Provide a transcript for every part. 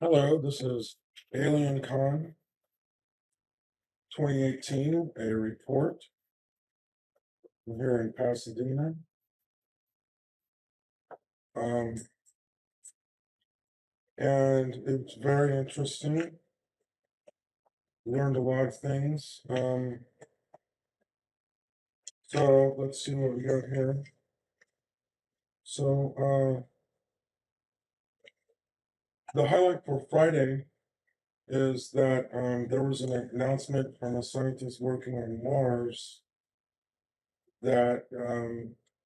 Hello, this is Alien Con 2018, a report. I'm here in Pasadena. Um, and it's very interesting. Learned a lot of things. So let's see what we got here. So the highlight for Friday is that there was an announcement from a scientist working on Mars that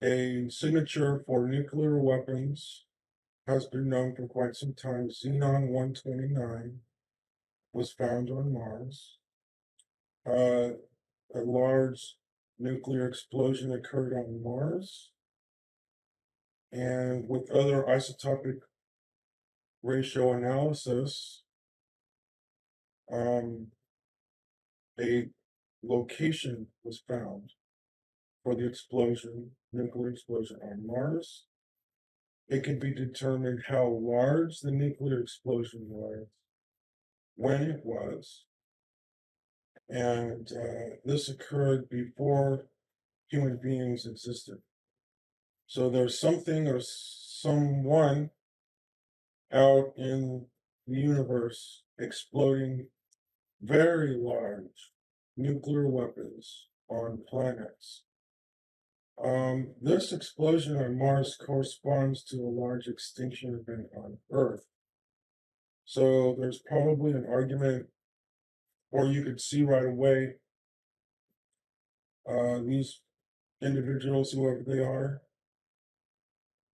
a signature for nuclear weapons has been known for quite some time. Xenon 129 was found on Mars. Uh, a large nuclear explosion occurred on Mars, and with other isotopic ratio analysis, um, a location was found for the explosion, nuclear explosion on Mars. It can be determined how large the nuclear explosion was, when it was, and this occurred before human beings existed. So there's something or someone out in the universe exploding very large nuclear weapons on planets. This explosion on Mars corresponds to a large extinction event on Earth. So there's probably an argument, or you could see right away, these individuals, whoever they are,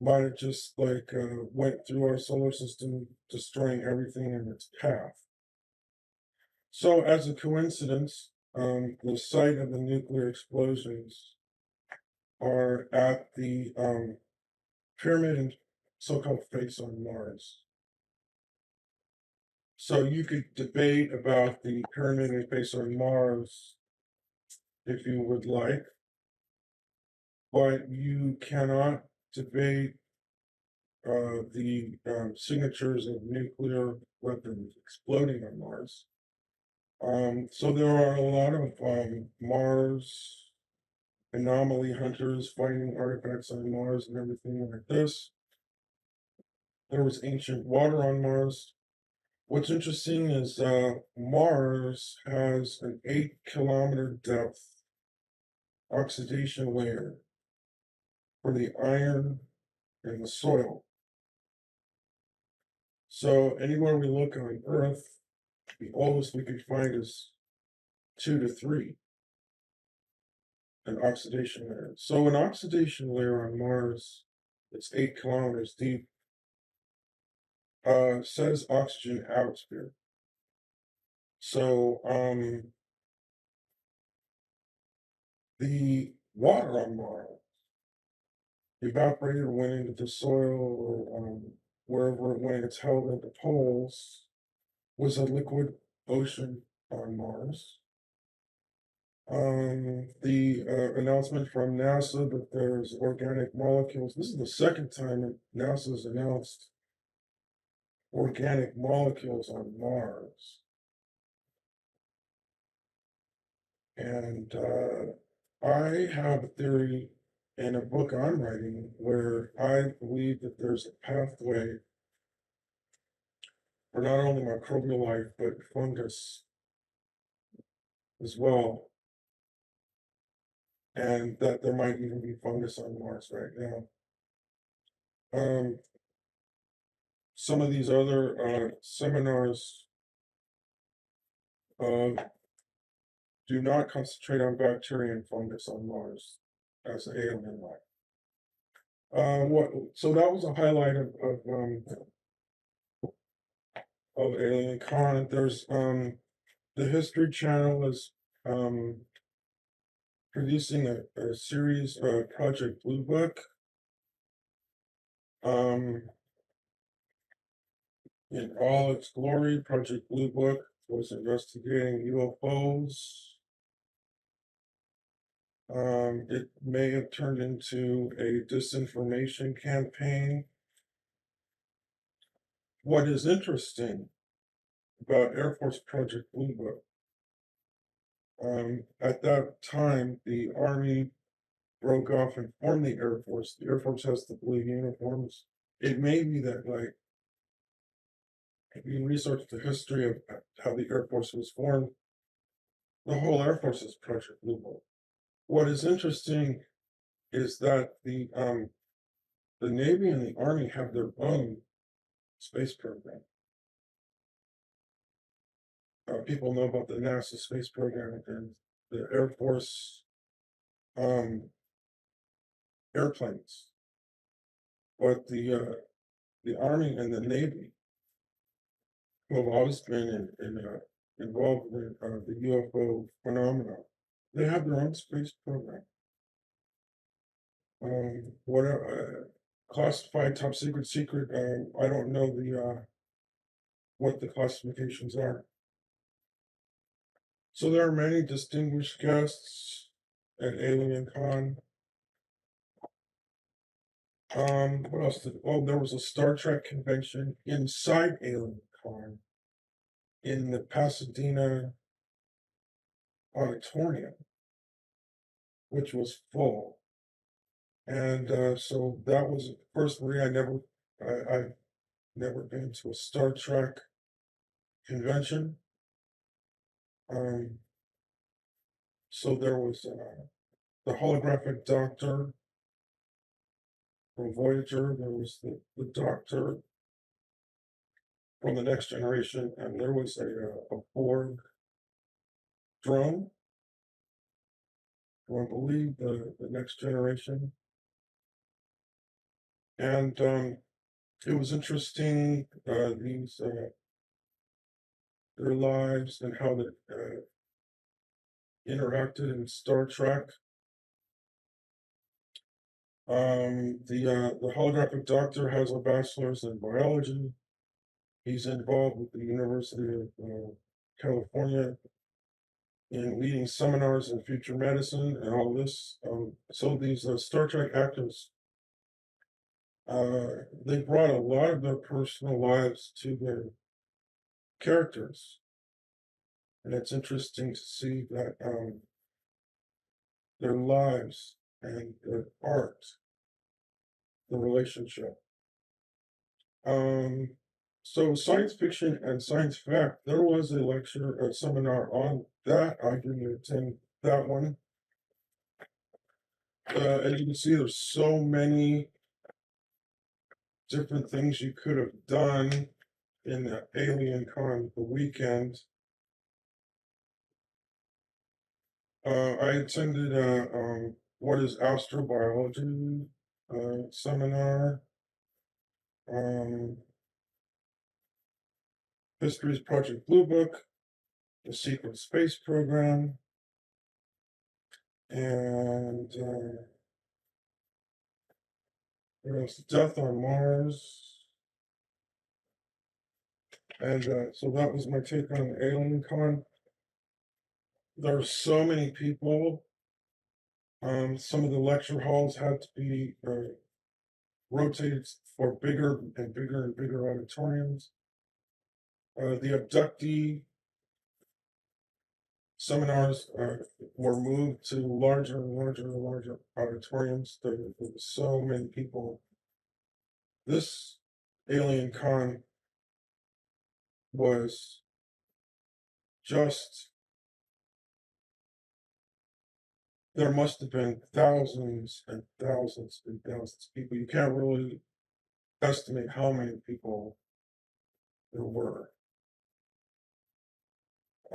might have just went through our solar system, destroying everything in its path. So, as a coincidence, the site of the nuclear explosions are at the pyramid and so-called face on Mars. So you could debate about the pyramid and face on Mars if you would like, but you cannot debate the signatures of nuclear weapons exploding on Mars. So there are a lot of Mars anomaly hunters finding artifacts on Mars and everything like this. There was ancient water on Mars. What's interesting is Mars has an 8-kilometer depth oxidation layer for the iron in the soil. So anywhere we look on Earth, the oldest we could find is 2 to 3, an oxidation layer. So an oxidation layer on Mars that's 8 kilometers deep says oxygen atmosphere. So the water on Mars evaporated, went into the soil, or wherever it went, it's held at the poles, was a liquid ocean on Mars. The announcement from NASA that there's organic molecules. This is the second time that NASA's announced organic molecules on Mars. And I have a theory in a book I'm writing where I believe that there's a pathway for not only microbial life, but fungus as well, and that there might even be fungus on Mars right now. Some of these other seminars uh, do not concentrate on bacteria and fungus on Mars as alien life. So that was a highlight of Alien Con. There's the History Channel is producing a series, Project Blue Book. In all its glory, Project Blue Book was investigating UFOs. It may have turned into a disinformation campaign. What is interesting about Air Force Project Blue Book, at that time, the Army broke off and formed the Air Force. The Air Force has the blue uniforms. It may be that, like, if you research the history of how the Air Force was formed, the whole Air Force is Project Blue Book. What is interesting is that the Navy and the Army have their own space program. People know about the NASA space program and the Air Force um, airplanes, but the Army and the Navy, who have always been involved in the UFO phenomena, they have their own space program. What classified, top secret, secret? I don't know what the classifications are. So there are many distinguished guests at Alien Con. What else there was a Star Trek convention inside Alien Con in the Pasadena auditorium, which was full. And so that was personally, I've never been to a Star Trek convention. Um, so there was the holographic doctor from Voyager. There was the doctor from the Next Generation, and there was a Borg drone from, I believe, the Next Generation. And it was interesting, their lives and how they interacted in Star Trek. The holographic doctor has a bachelor's in biology. He's involved with the University of California in leading seminars in future medicine and all this. So these Star Trek actors, they brought a lot of their personal lives to their characters, and it's interesting to see that their lives and their art, the relationship. Um, so science fiction and science fact, there was a lecture, a seminar on that. I didn't attend that one. As you can see, there's so many different things you could have done in the Alien Con the weekend. I attended what is astrobiology seminar, um, History's Project Blue Book, the Secret Space Program, and there was Death on Mars. And so that was my take on Alien Con. There are so many people. Some of the lecture halls had to be rotated for bigger and bigger and bigger auditoriums. The abductee seminars were moved to larger and larger and larger auditoriums. There was so many people. This Alien Con was just, there must have been thousands and thousands and thousands of people. You can't really estimate how many people there were.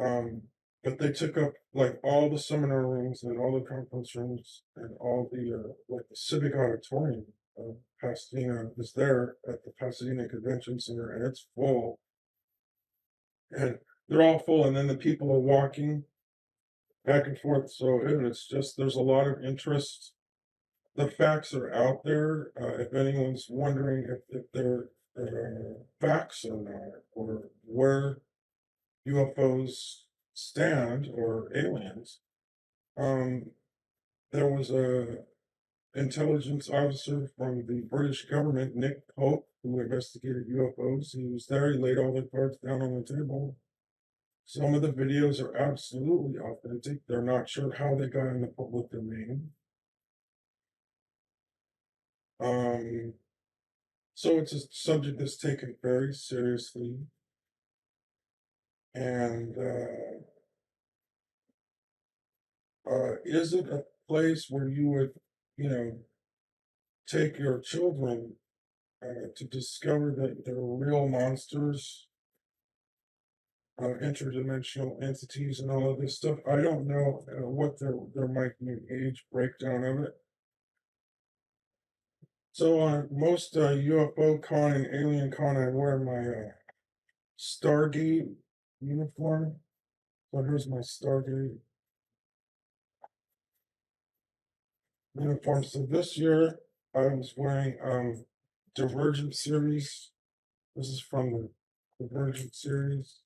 Um, but they took up like all the seminar rooms and all the conference rooms and all the like the civic auditorium of Pasadena is there at the Pasadena Convention Center, and it's full. And they're all full, and then the people are walking back and forth. So and it's just there's a lot of interest. The facts are out there. If anyone's wondering if they're facts or not, or where UFOs stand or aliens. Um, there was a intelligence officer from the British government, Nick Pope, who investigated UFOs. He was there, he laid all the cards down on the table. Some of the videos are absolutely authentic. They're not sure how they got in the public domain. Um, so it's a subject that's taken very seriously. And is it a place where you would, you know, take your children to discover that they're real monsters, interdimensional entities, and all of this stuff? I don't know what there might be an age breakdown of it. So on most UFO con and alien con, I wear my Stargate uniform. So here's my Stargate uniform. So this year I was wearing Divergent series. This is from the Divergent series.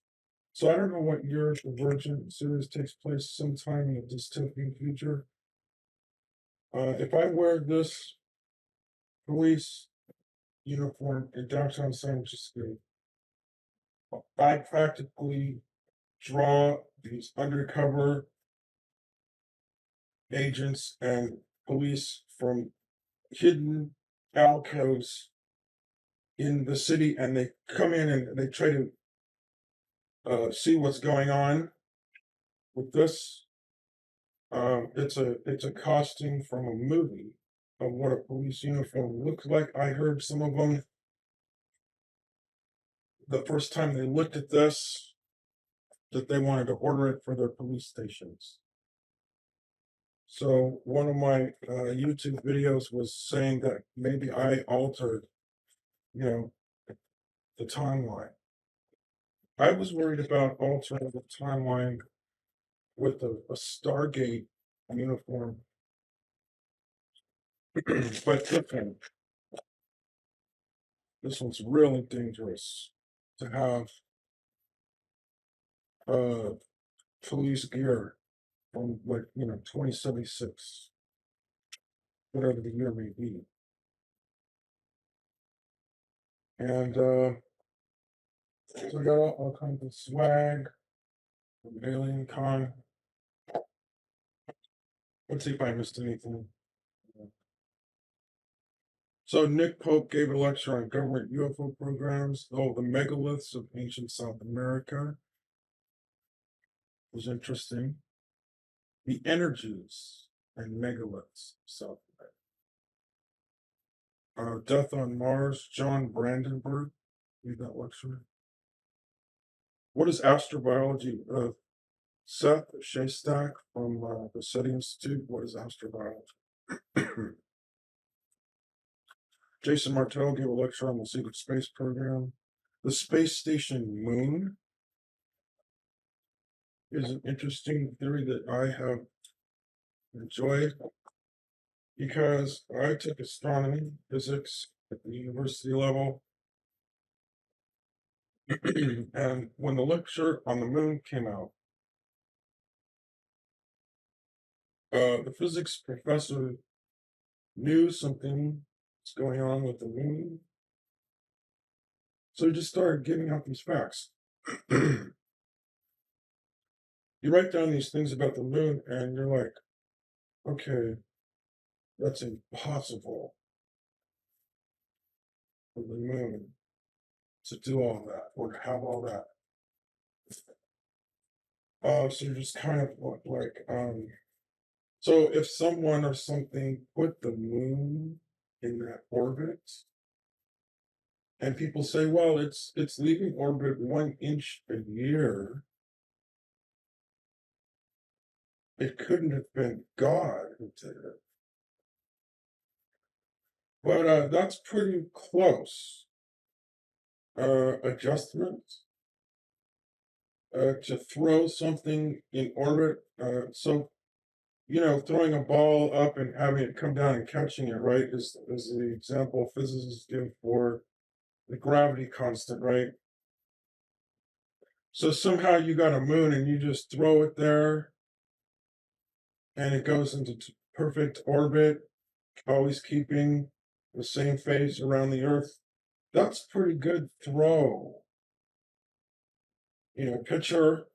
So I don't know what year the Divergent series takes place, sometime in the dystopian future. If I wear this police uniform in downtown San Francisco, I practically draw these undercover agents and police from hidden alcoves in the city, and they come in and they try to see what's going on with this. It's a costume from a movie of what a police uniform looks like. I heard some of them the first time they looked at this that they wanted to order it for their police stations. So one of my YouTube videos was saying that maybe I altered, you know, the timeline. I was worried about altering the timeline with a Stargate uniform, but this one's really dangerous to have police gear from, like, 2076, whatever the year may be. And so I got all kinds of swag from Alien Con. Let's see if I missed anything. So Nick Pope gave a lecture on government UFO programs. Oh, the megaliths of ancient South America was interesting. The energies and megaliths of South America. Death on Mars, John Brandenburg gave that lecture. What is astrobiology? Seth Shastak from the SETI Institute. What is astrobiology? Jason Martell gave a lecture on the secret space program. The space station moon is an interesting theory that I have enjoyed because I took astronomy, physics at the university level. And when the lecture on the moon came out, the physics professor knew something was going on with the moon. So he just started giving out these facts. You write down these things about the moon, and you're like, okay, that's impossible for the moon to do all that or to have all that. So you're just kind of like, so if someone or something put the moon in that orbit, and people say, well, it's leaving orbit 1 inch a year, it couldn't have been God who did it. But that's pretty close. Adjustment to throw something in orbit. So throwing a ball up and having it come down and catching it, right, is the example physicists give for the gravity constant, right? So somehow you got a moon and you just throw it there and it goes into perfect orbit, always keeping the same phase around the Earth. That's a pretty good throw. Pitcher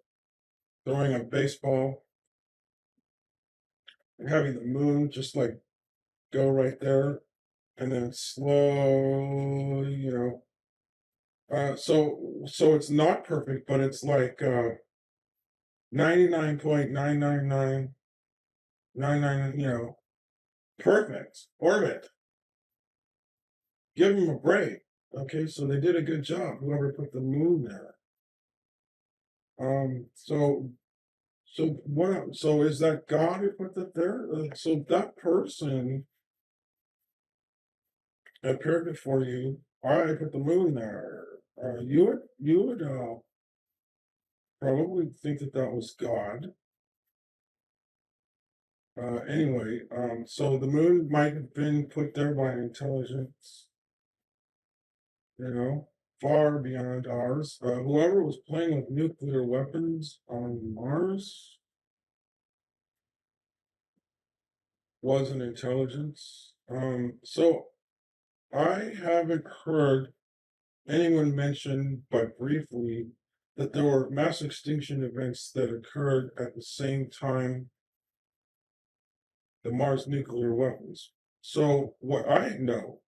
throwing a baseball and having the moon just like go right there and then slow, so it's not perfect, but it's like 99.99999, perfect orbit. Give them a break. Okay, so they did a good job, whoever put the moon there. So what? So is that God who put that there? So that person appeared before you. I put the moon there. You would probably think that that was God. Anyway, so the moon might have been put there by intelligence, you know, far beyond ours. Whoever was playing with nuclear weapons on Mars was an intelligence. So I haven't heard anyone mention, but briefly, that there were mass extinction events that occurred at the same time the Mars nuclear weapons. So what I know,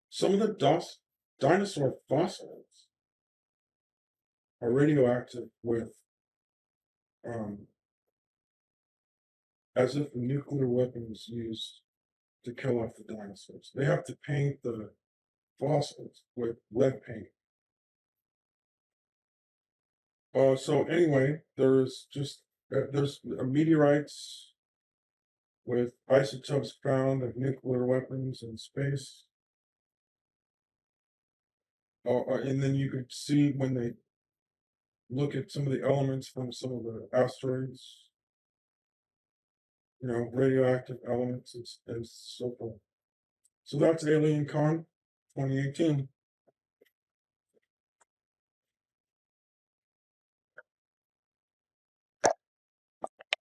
some of the dinosaur fossils are radioactive with, um, as if the nuclear weapon was used to kill off the dinosaurs. They have to paint the fossils with lead paint. So anyway, there's meteorites with isotopes found of nuclear weapons in space. And then you could see when they look at some of the elements from some of the asteroids, radioactive elements and so forth. So that's Alien Con 2018.